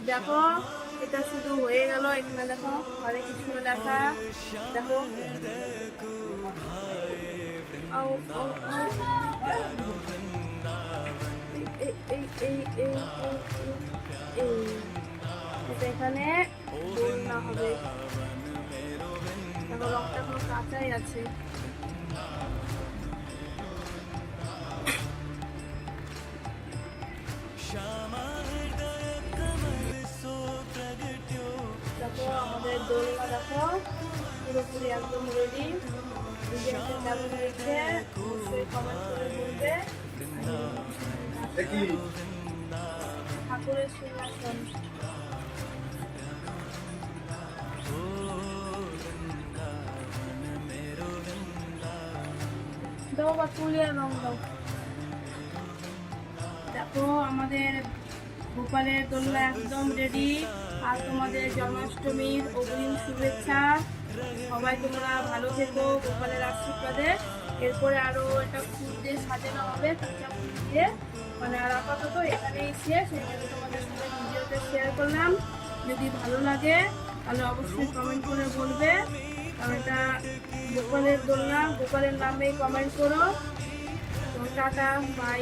দেখো এটা শুধু হয়ে গেল। এখানে দেখো হরে কৃষ্ণ লেখা, দেখো আও আও আও। এই এই এই এই এই এটা এখানে দোলনা হবে। দেখো রংটা এখনো কাঁচাই আছে। দেখো আমাদের দোলনা দেখো পুরোপুরি একদম রেডি। ভিডিওটা কেমন হয়েছে অবশ্যই কমেন্ট করে বলবে। ঠাকুরের সিংহাসন দাও বা তুলিয়া রং দাও। দেখো আমাদের গোপালের দোলনা একদম রেডি। আর তোমাদের জন্মাষ্টমীর অগ্রিম শুভেচ্ছা। সবাই তোমরা ভালো থেকো গোপালের আশীর্বাদে। এরপরে আরো একটা ফুল দিয়ে সাজানো হবে, কাঁচা ফুল দিয়ে। মানে আর আপাতত এখানেই শেষ। এখানে তোমাদের সাথে ভিডিওতে শেয়ার করলাম। যদি ভালো লাগে তাহলে অবশ্যই কমেন্ট করে বলবে। কারণ এটা গোপালের দোলনা, গোপালের নামেই কমেন্ট করো। তো টাটা বাই।